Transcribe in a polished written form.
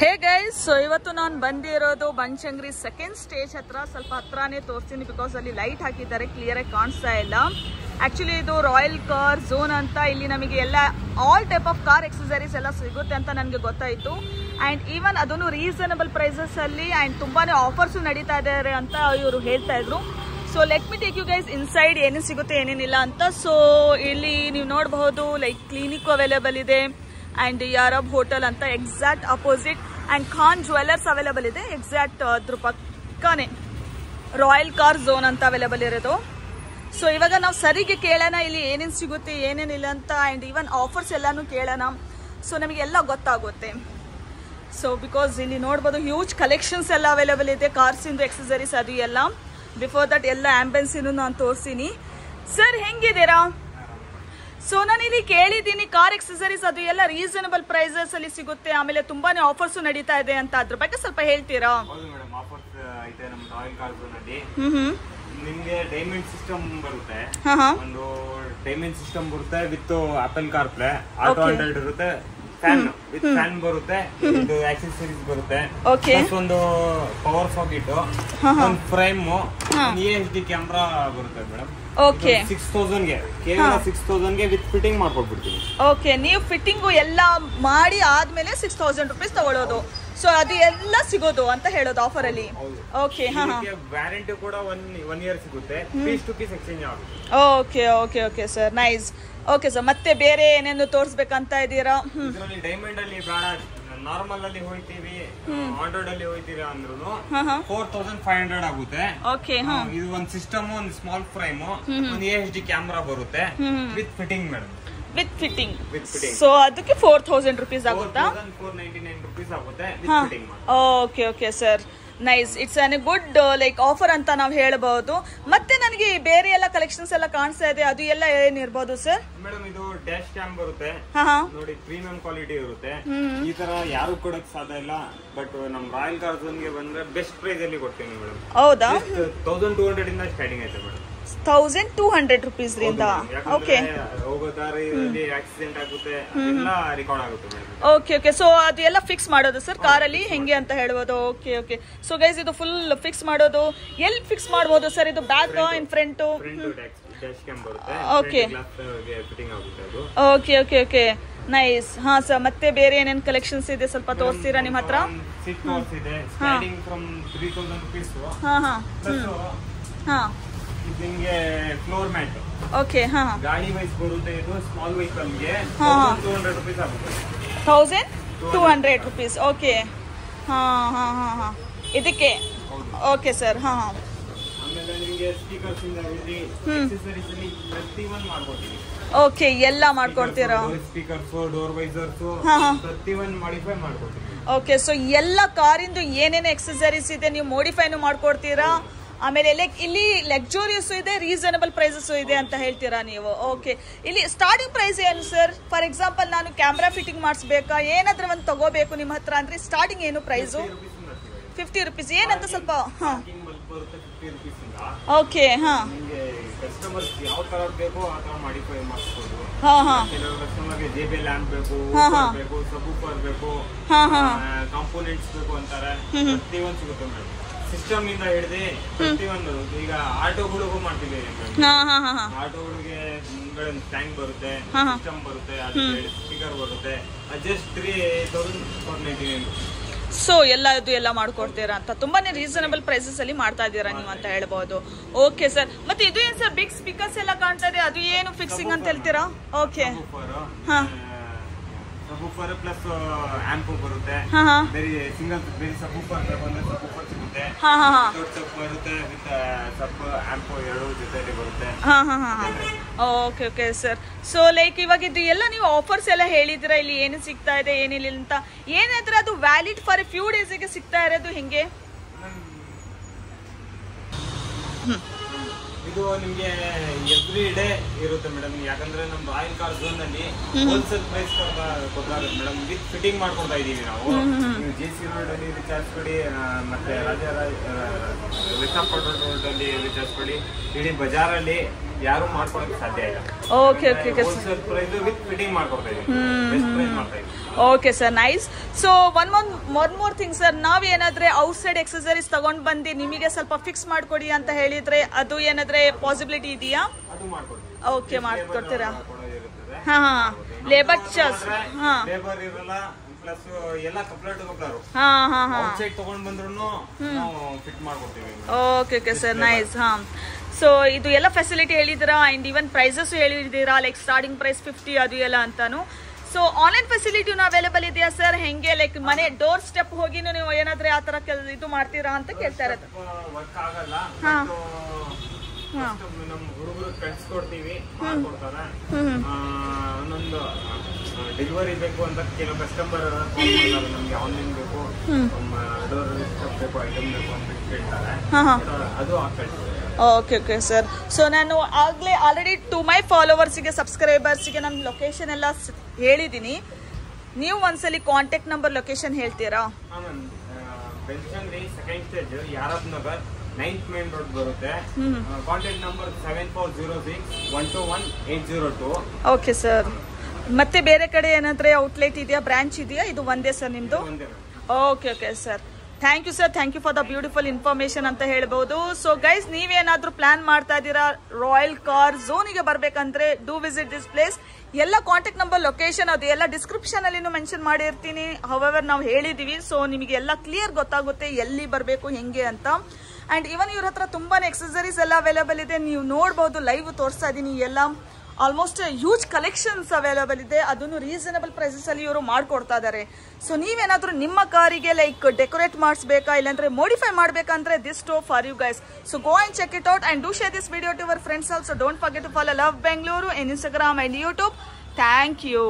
Hey guys, so ಇವತ್ತು ನಾನು ಬಂದಿರೋದು ಬನಶಂಕರಿ ಸೆಕೆಂಡ್ ಸ್ಟೇಜ್ ಹತ್ರ. ಸ್ವಲ್ಪ ಹತ್ರನೇ ತೋರಿಸ್ತೀನಿ ಬಿಕಾಸ್ ಅಲ್ಲಿ ಲೈಟ್ ಹಾಕಿದ್ದಾರೆ, ಕ್ಲಿಯರ್ ಆಗಿ ಕಾಣಿಸ್ತಾ ಇಲ್ಲ. ಆಕ್ಚುಲಿ ಇದು ರಾಯಲ್ ಕಾರ್ ಝೋನ್ ಅಂತ. ಇಲ್ಲಿ ನಮಗೆ ಎಲ್ಲ all type of car accessories ಎಲ್ಲ ಸಿಗುತ್ತೆ ಅಂತ ನನಗೆ ಗೊತ್ತಾಯಿತು. ಆ್ಯಂಡ್ ಈವನ್ ಅದನ್ನು ರೀಸನಬಲ್ ಪ್ರೈಸಸ್ ಅಲ್ಲಿ ಆ್ಯಂಡ್ ತುಂಬಾನೇ ಆಫರ್ಸು ನಡೀತಾ ಇದ್ದಾರೆ ಅಂತ ಇವರು ಹೇಳ್ತಾ ಇದ್ರು. So let me take you guys inside ಏನೇನು ಸಿಗುತ್ತೆ ಏನೇನಿಲ್ಲ ಅಂತ. ಸೊ ಇಲ್ಲಿ ನೀವು ನೋಡಬಹುದು ಲೈಕ್ ಕ್ಲಿನಿಕ್ ಅವೈಲೇಬಲ್ ಇದೆ ಆ್ಯಂಡ್ ಯಾರಬ್ ಹೋಟೆಲ್ ಅಂತ exact opposite, and Khan jewellers available ಇದೆ ಎಕ್ಸಾಕ್ಟ್ ಅದ್ರ ಪಕ್ಕನೇ. ರಾಯಲ್ ಕಾರ್ ಝೋನ್ ಅಂತ ಅವೈಲೇಬಲ್ ಇರೋದು. ಸೊ ಇವಾಗ ನಾವು ಸರಿಗೆ ಕೇಳೋಣ ಇಲ್ಲಿ ಏನೇನು ಸಿಗುತ್ತೆ ಏನೇನಿಲ್ಲ ಅಂತ, ಆ್ಯಂಡ್ ಈವನ್ ಆಫರ್ಸ್ ಎಲ್ಲಾನು ಕೇಳೋಣ. ಸೊ ನಮಗೆಲ್ಲ ಗೊತ್ತಾಗುತ್ತೆ. ಸೊ ಬಿಕಾಸ್ ಇಲ್ಲಿ ನೋಡ್ಬೋದು ಹ್ಯೂಜ್ ಕಲೆಕ್ಷನ್ಸ್ ಎಲ್ಲ ಅವೈಲೇಬಲ್ ಇದೆ, ಕಾರ್ಸಿಂದು ಎಕ್ಸಸರೀಸ್ ಅದು ಎಲ್ಲ. ಬಿಫೋರ್ ದಟ್ ಎಲ್ಲ ಆಂಬೆನ್ಸಿನೂ ನಾನು ತೋರಿಸ್ತೀನಿ. ಸರ್ ಹೆಂಗಿದ್ದೀರಾ? ಸೊ ನಾನು ಇಲ್ಲಿ ಕೇಳಿದ್ದೀನಿ ಕಾರ್ ಎಕ್ಸಸರೀಸ್ ಅದು ಎಲ್ಲ ರೀಸನಬಲ್ ಪ್ರೈಸಸ್ ಅಲ್ಲಿ ಸಿಗುತ್ತೆ, ಆಮೇಲೆ ತುಂಬಾನೇ ಆಫರ್ಸ್ ನಡೀತಾ ಇದೆ ಅಂತ. ಅದ್ರ ಬಗ್ಗೆ ಸ್ವಲ್ಪ ಹೇಳ್ತೀರಾ? ಹೌದು ಮೇಡಮ್, ಆಫರ್ಸ್ ಐತೆ ನಮ್ಮ ರಾಯಲ್ ಕಾರ್ ಝೋನ್ ಅಲ್ಲಿ. ನಿಮ್ಗೆ ಡೈಮಂಡ್ ಸಿಸ್ಟಮ್ ಬರುತ್ತೆ, ಒಂದು ಡೈಮಂಡ್ ಸಿಸ್ಟಮ್ ಬರುತ್ತೆ with apple car play, auto Android ಇರುತ್ತೆ, ಫ್ಯಾನ್ ವಿತ್ ಫ್ಯಾನ್ ಬರುತ್ತೆ, ಇದು ಆಕ್ಸೆಸರೀಸ್ ಬರುತ್ತೆ, ಒಂದು ಪವರ್ ಸಾಕೆಟ್, ಒಂದು ಫ್ರೇಮ್, EHD ಕ್ಯಾಮ್ರಾ ಬರುತ್ತೆ ಮೇಡಮ್. ಓಕೆ, 6000 ಗೆ ಕೇವಲ 6000 ಗೆ ವಿತ್ ಫಿಟ್ಟಿಂಗ್ ಮಾಡ್ಕೊಟ್ಬಿಡ್ತೀನಿ. ಓಕೆ, ನೀವು ಫಿಟ್ಟಿಂಗು ಎಲ್ಲ ಮಾಡಿ ಆದ್ಮೇಲೆ 6000 ರುಪೀಸ್ ತಗೊಳ್ಳೋದು. ಸೊ ಅದು ಎಲ್ಲ ಸಿಗೋದು ಅಂತ ಹೇಳೋದು ಆಫರ್ ಅಲ್ಲಿ. ಓಕೆ, ವ್ಯಾರಂಟಿ ಕೂಡ ಒನ್ ಇಯರ್ ಸಿಗುತ್ತೆ, ಪೀಸ್ ಟು ಪೀಸ್ ಎಕ್ಸ್ಚೇಂಜ್ ಆಗುತ್ತೆ. Okay okay okay sir, nice. Okay sir, ಮತ್ತೆ ಬೇರೆ ಏನೇನು ತೋರಿಸ್ಬೇಕಂತ ಇದ್ದೀರಾ? ಇದರಲ್ಲಿ ಡೈಮಂಡ್ ಅಲ್ಲಿ ಬೇಡ, ನಾರ್ಮಲ್ ಅಲ್ಲಿ ಹೋಯ್ತೀವಿ, ಆಂಡ್ರಾಯ್ಡ್ ಅಲ್ಲಿ ಹೋಯ್ತೀವಿ ಅಂದ್ರೂ 4500 ಆಗುತ್ತೆ. ಓಕೆ, ಇದು ಒಂದು ಸಿಸ್ಟಮ್, ಒಂದು ಸ್ಮಾಲ್ ಫ್ರೇಮ್, ಒಂದು EHD ಕ್ಯಾಮ್ರಾ ಬರುತ್ತೆ with fitting madam. With fitting. So ಅದಕ್ಕೆ 4000 ರುಪೀಸ್ ಆಗುತ್ತಾ? 499 ರುಪೀಸ್ ಆಗುತ್ತೆ with fitting. Okay okay sir, nice. It's an good like offer ಅಂತ ನಾವು ಹೇಳಬಹುದು. ಮತ್ತೆ ನನಗೆ ಬೇರೆ ಎಲ್ಲ ಕಲೆಕ್ಷನ್ಸ್ ಎಲ್ಲ ಕಾಣಿಸ್ತಾ ಇದೆ, ಅದು ಎಲ್ಲ ಏನಿರ್ಬೋದು ಸರ್? ಮೇಡಮ್ ಇದು ಡ್ಯಾಶ್ ಕ್ಯಾಮ್ ಬರುತ್ತೆ ನೋಡಿ, ಪ್ರೀಮಿಯಂ ಕ್ವಾಲಿಟಿ ಇರುತ್ತೆ. ಈ ತರ ಯಾರು ಕೊಡಕ್ ಸಾಧ್ಯ ಇಲ್ಲ, ಬಟ್ ನಮ್ ರಾಯಲ್ ಕಾರ್ ಝೋನ್ ಗೆ ಬಂದ್ರೆ ಬೆಸ್ಟ್ ಪ್ರೈಸ್ ಅಲ್ಲಿ ಕೊಡ್ತೀನಿ ಮೇಡಮ್. ಹೌದಾ? 1200 ಇಂದ ಸ್ಟಾರ್ಟಿಂಗ್ ಐತೆ ಮೇಡಮ್. 1200 ರುಪೀಸ್ ರಿಂದ. ಓಕೆ, ಹೋಗೋ ದಾರಿಯಲ್ಲಿ ಆಕ್ಸಿಡೆಂಟ್ ಆಗುತ್ತೆ, ಎಲ್ಲ ರೆಕಾರ್ಡ್ ಆಗುತ್ತೆ ಮೇಡಮ್. ಓಕೆ ಓಕೆ, ಸೊ ಅದು ಎಲ್ಲ ಫಿಕ್ಸ್ ಮಾಡೋದು ಸರ್ ಕಾರಲ್ಲಿ ಹೆಂಗೆ ಅಂತ ಹೇಳ್ಬೋದು. ಓಕೆ ಓಕೆ, ಸೊ ಗೈಸ್ ಇದು ಫುಲ್ ಫಿಕ್ಸ್ ಮಾಡೋದು. ಎಲ್ಲಿ ಫಿಕ್ಸ್ ಮಾಡ್ಬೋದು ಸರ್? ಇದು back in front dash cam ಬರುತ್ತೆ. ಓಕೆ ಫಿಟ್ಟಿಂಗ್ ಆಗುತ್ತೆ ಅದು. Okay okay okay, nice. ಹಾ ಸರ್, ಮತ್ತೆ ಬೇರೆ ಏನೇನು ಕಲೆಕ್ಷನ್ಸ್ ಇದೆ ಸ್ವಲ್ಪ ತೋರಿಸ್ತೀರಾ ನಿಮ್ಮ ಹತ್ರ? ಸೀಟ್ ಕವರ್ಸ್ ಇದೆ ಸ್ಟಾರ್ಟಿಂಗ್ ಫ್ರಮ್ 3000 ರುಪೀಸ್. ಹಾ ಹಾ ಹಾ, ನಿಮಗೆ ಫ್ಲೋರ್ ಮ್ಯಾಟ್. ಓಕೆ, ಹಾ, ಗಾಡಿ ವೈಸ್ ಬರುತ್ತೆ. ಇದು ಸ್ಮಾಲ್ ವೆಹಿಕಲ್ ಗೆ 1200 ರುಪೀಸ್ ಆಗುತ್ತೆ. 1200 ರುಪೀಸ್. ಓಕೆ, ಹಾ ಹಾ ಹಾ ಹಾ, ಇದಕ್ಕೆ. ಓಕೆ ಸರ್, ಹಾ ಹಾ. ಆಮೇಲೆ ನಿಮಗೆ ಸ್ಪೀಕರ್ಸ್ ಇಂದ ಹಿಡಿದು ಆಕ್ಸೆಸರೀಸ್ ಅಲ್ಲಿ ಪ್ರತಿಯೊಂದು ಮಾಡ್ಕೊಡ್ತೀವಿ. ಓಕೆ, ಎಲ್ಲ ಮಾಡ್ಕೊಡ್ತೀರಾ? ಸ್ಪೀಕರ್ಸ್, ಡೋರ್ ವೈಸರ್ಸ್, ಪ್ರತಿಯೊಂದು ಮಾಡಿಫೈ ಮಾಡ್ಕೊಡ್ತೀವಿ. ಓಕೆ, ಸೊ ಎಲ್ಲ ಕಾರಿಂದು ಏನೇನು ಎಕ್ಸೆಸರೀಸ್ ಇದೆ ನೀವು ಮೋಡಿಫೈನು ಮಾಡ್ಕೊಡ್ತೀರಾ? ಆಮೇಲೆ ಇಲ್ಲಿ ಲಕ್ಸುರಿಯಸ್ ಇದೆ, ರೀಸನಬಲ್ ಪ್ರೈಸಸ್ ಇದೆ ಅಂತ ಹೇಳ್ತೀರಾ ನೀವು? ಓಕೆ, ಇಲ್ಲಿ ಸ್ಟಾರ್ಟಿಂಗ್ ಪ್ರೈಸ್ ಏನು ಸರ್? ಫಾರ್ ಎಕ್ಸಾಂಪಲ್ ನಾನು ಕ್ಯಾಮ್ರಾ ಫಿಟ್ಟಿಂಗ್ ಮಾಡಿಸ್ಬೇಕಾ, ಏನಾದ್ರೂ ಒಂದು ತಗೋಬೇಕು ನಿಮ್ಮ ಹತ್ರ ಅಂದ್ರೆ ಸ್ಟಾರ್ಟಿಂಗ್ ಏನು ಪ್ರೈಸು? 50 ರುಪೀಸ್. ಏನಂತ ಸ್ವಲ್ಪ ಓಕೆ, ಹಾ, ಕಸ್ಟಮರ್ಸ್ ಯಾವ ತರ ಬೇಕೋ ಆ ತರ ಮಾಡಿಫೈ ಮಾಡಿಸ್ಬೋದು. ಕೆಲವು ಕಸ್ಟಮರ್ಗೆ JBL ಲ್ಯಾಂಪ್ ಬೇಕು, ಬೇಕು, ಸಬೂಫರ್ ಬೇಕು, ಕಾಂಪೋನೆಂಟ್ಸ್ ಬೇಕು ಅಂತಾರೆ. ಪ್ರತಿಯೊಂದು ಸಿಗುತ್ತೆ ಮೇಡಮ್. ಸಿಸ್ಟಮ್ ಇಂದ ಹಿಡಿದು ಪ್ರತಿಯೊಂದು. ಈಗ ಆಟೋಗಳಿಗೂ ಮಾಡ್ತೀವಿ, ಆಟೋಗಳಿಗೆ ಟ್ಯಾಂಕ್ ಬರುತ್ತೆ, ಸಿಸ್ಟಮ್ ಬರುತ್ತೆ, ಸ್ಪೀಕರ್ ಬರುತ್ತೆ. ಜಸ್ಟ್ 3499. ಸೊ ಎಲ್ಲ ಮಾಡ್ಕೊಡ್ತೀರಾ ಅಂತ. ತುಂಬಾನೇ ರೀಸನಬಲ್ ಪ್ರೈಸಸ್ ಅಲ್ಲಿ ಮಾಡ್ತಾ ಇದ್ದೀರಾ ನೀವು ಅಂತ ಹೇಳ್ಬಹುದು. ಓಕೆ ಸರ್, ಮತ್ತೆ ಇದು ಏನ್ ಸರ್ ಬಿಗ್ ಸ್ಪೀಕರ್ಸ್ ಎಲ್ಲ ಕಾಣ್ತಾ ಇದೆ, ಅದು ಏನು ಫಿಕ್ಸಿಂಗ್ ಅಂತ ಹೇಳ್ತೀರಾ? ಓಕೆ, ಹಾ, ಸಬೂಫರ್ ಪ್ಲಸ್ ಆಂಪ್ ಬರುತ್ತೆ. ಸಿಂಗಲ್ ಬೇರೆ ಸಬೂಫರ್ ಬಂದ್ರೆ ಸಬೂಫರ್ ಸಿಗುತ್ತೆ, ದೊಡ್ಡ ಸಬ್ ಬರುತ್ತೆ ವಿತ್ ಸಬ್ ಆಂಪ್ ಎರಡು ಜೊತೆಲಿ ಬರುತ್ತೆ. Okay okay sir. So like ಇವಾಗ ಇದು ಎಲ್ಲ ನೀವು ಆಫರ್ಸ್ ಎಲ್ಲ ಹೇಳಿದಿರಾ, ಇಲ್ಲಿ ಏನು ಸಿಗ್ತಾ ಇದೆ ಏನಿಲ್ಲ ಅಂತ. ಏನಾದ್ರೆ ಅದು ವ್ಯಾಲಿಡ್ ಫಾರ್ ಫ್ಯೂ ಡೇಸ್ಗೆ ಸಿಗ್ತಾ ಇರೋದು ಹೆಂಗೆ? ಇದು ನಿಮ್ಗೆ ಎವ್ರಿ ಡೇ ಇರುತ್ತೆ ಮೇಡಮ್. ಯಾಕಂದ್ರೆ ನಮ್ಮ ರಾಯಲ್ ಕಾರ್ ಝೋನ್ ಅಲ್ಲಿ ಹೋಲ್ಸೇಲ್ ಪ್ರೈಸ್ ಕೊಡ್ತಾರೆ ಮೇಡಮ್. ವಿತ್ ಫಿಟ್ಟಿಂಗ್ ಮಾಡ್ಕೊಡ್ತಾ ಇದೀವಿ ನಾವು. ನೀವು JC ರೋಡ್ ಅಲ್ಲಿ ರಿಚಾರ್ಜ್ ಕೊಡಿ, ಮತ್ತೆ ರಿಚಾರ್ಜ್ ಕೊಡಿ, ಇಡೀ ಬಜಾರಲ್ಲಿ ಯಾರು ಮಾಡ್ಕೊಳಕ್ಕೆ ಸಾಧ್ಯ ಇಲ್ಲ. Okay okay wholesale price with fitting ಮಾಡ್ಕೊಡ್ತಾ ಇದೀವಿ, ಬೆಸ್ಟ್ ಪ್ರೈಸ್ ಮಾಡ್ತಾ ಇದೀವಿ. Okay sir, nice. So one more thing sir, ನಾವ್ ಏನಾದ್ರೆ ಔಟ್ ಸೈಡ್ ಎಕ್ಸಸರೀಸ್ ತಗೊಂಡ್ ಬಂದು ನಿಮಗೆ ಸ್ವಲ್ಪ ಫಿಕ್ಸ್ ಮಾಡ್ಕೊಡಿ ಅಂತ ಹೇಳಿದ್ರೆ ಅದು ಏನಾದ್ರೆ ಪಾಸಿಬಿಲಿಟಿ ಇದೆಯಾ? ಅದು ಮಾಡ್ಕೊಡ್ತೀವಿ. ಓಕೆ, ಮಾಡ್ಕೊಡ್ತೀರಾ? ಹಾ, ಲೇಬರ್ ಚಾರ್ಜ್ ಲೇಬರ್ ಇರಲ್ಲ, ಪ್ಲಸ್ ಎಲ್ಲ coupler to coupler outside ತಗೊಂಡ್ ಬಂದ್ರು ನಾವು ಫಿಟ್ ಮಾಡ್ಕೊಡ್ತೀವಿ. Okay okay sir, nice. So ಇದು ಎಲ್ಲ ಫೆಸಿಲಿಟಿ ಹೇಳಿದಿರಾ ಅಂಡ್ ಈವನ್ ಪ್ರೈಸಸ್ ಹೇಳಿದಿರಾ, ಲೈಕ್ ಸ್ಟಾರ್ಟಿಂಗ್ ಪ್ರೈಸ್ 50 ಅದು ಎಲ್ಲ ಅಂತಾನು. ಸೊ ಆನ್ಲೈನ್ ಫೆಸಿಲಿಟಿನೂ ಅವೈಲೇಬಲ್ ಇದೆಯಾ ಸರ್? ಹೆಂಗೆ ಲೈಕ್ ಮನೆ ಡೋರ್ ಸ್ಟೆಪ್ ಹೋಗಿ ನೀವು ಏನಾದ್ರೆ ಆ ತರ ಇದು ಮಾಡ್ತೀರಾ ಅಂತ ಕೇಳ್ತಾ ಇರೋದು. ವರ್ಕ್ ಆಗಲ್ಲ, ನಮ್ಮ ಹುಡುಗರು ಕಳ್ಸಿಕೊಡ್ತೀವಿ, ಮಾಡ್ಕೊಡ್ತಾರೆ. ಒಂದೊಂದು ಡೆಲಿವರಿ ಬೇಕು ಅಂತ ಕೆಲವು ಕಸ್ಟಮರ್ ನಮ್ಗೆ ಆನ್ಲೈನ್ ಬೇಕು, ಡೋರ್ ಸ್ಟೆಪ್ ಬೇಕು, ಐಟಮ್ ಬೇಕು ಅಂತ ಕೇಳ್ತಾರೆ, ಅದು ಆಗ್ತದೆ. Okay okay sir. ಸೊ ನಾನು ಆಲ್ರೆಡಿ ಟು ಮೈ ಫಾಲೋವರ್ಸಿಗೆ ಸಬ್ಸ್ಕ್ರೈಬರ್ಸಿಗೆ ನನ್ನ ಲೊಕೇಶನ್ ಎಲ್ಲ ಹೇಳಿದ್ದೀನಿ. ನೀವು ಒಂದ್ಸಲಿ ಕಾಂಟ್ಯಾಕ್ಟ್ ನಂಬರ್ ಲೊಕೇಶನ್ ಹೇಳ್ತೀರಾ? ಬೆಳ್ತಂಗಡಿ ಸೆಕೆಂಡ್ ಸ್ಟೇಜ್, ಯಾರದ್ ನಗರ್ 9th ಮೇನ್ ರೋಡ್ ಬರುತ್ತೆ. Contact number 7406121802. Okay sir. ಮತ್ತೆ ಬೇರೆ ಕಡೆ ಏನಾದ್ರೆ ಔಟ್ಲೆಟ್ ಇದೆಯಾ, ಬ್ರಾಂಚ್ ಇದೆಯಾ? ಇದು ಒಂದೇ ಸರ್ ನಿಮ್ದು? Okay okay sir, thank you sir, thank you for the beautiful information ಅಂತ ಹೇಳ್ಬೋದು. ಸೊ ಗೈಸ್, ನೀವೇನಾದ್ರೂ ಪ್ಲಾನ್ ಮಾಡ್ತಾ ಇದ್ದೀರಾ ರಾಯಲ್ ಕಾರ್ ಝೋನಿಗೆ ಬರ್ಬೇಕಂದ್ರೆ ಡೂ ವಿಸಿಟ್ ದಿಸ್ ಪ್ಲೇಸ್. ಎಲ್ಲ ಕಾಂಟ್ಯಾಕ್ಟ್ ನಂಬರ್, ಲೊಕೇಶನ್ ಅದು ಎಲ್ಲ ಡಿಸ್ಕ್ರಿಪ್ಷನ್ ಅಲ್ಲಿ ಮೆನ್ಷನ್ ಮಾಡಿರ್ತೀನಿ. ಹೌಎವರ್ ನಾವು ಹೇಳಿದೀವಿ, ಸೊ ನಿಮಗೆ ಎಲ್ಲ ಕ್ಲಿಯರ್ ಗೊತ್ತಾಗುತ್ತೆ ಎಲ್ಲಿ ಬರಬೇಕು ಹೆಂಗೆ ಅಂತ. ಅಂಡ್ ಇವನ್ ಇವ್ರ ಹತ್ರ ತುಂಬಾನೇ ಎಕ್ಸಸರೀಸ್ ಎಲ್ಲ ಅವೈಲೇಬಲ್ ಇದೆ, ನೀವು ನೋಡ್ಬೋದು. ಲೈವ್ ತೋರಿಸ್ತಾ ಇದೀನಿ, ಎಲ್ಲ ಆಲ್ಮೋಸ್ಟ್ ಹ್ಯೂಜ್ ಕಲೆಕ್ಷನ್ಸ್ ಅವೈಲೇಬಲ್ ಇದೆ, ಅದನ್ನು ರೀಸನಬಲ್ ಪ್ರೈಸಸ್ ಅಲ್ಲಿ ಇವರು ಮಾಡ್ಕೊಡ್ತಾ ಇದ್ದಾರೆ. ಸೊ ನೀವೇನಾದ್ರೂ ನಿಮ್ಮ ಕಾರಿಗೆ ಲೈಕ್ ಡೆಕೋರೇಟ್ ಮಾಡಿಸ್ಬೇಕಾ ಇಲ್ಲಾಂದ್ರೆ ಮೋಡಿಫೈ ಮಾಡ್ಬೇಕಂದ್ರೆ this stove for you guys. So go and check it out and do share this video to your friends also. Don't forget to follow love Bengaluru in Instagram and YouTube. Thank you.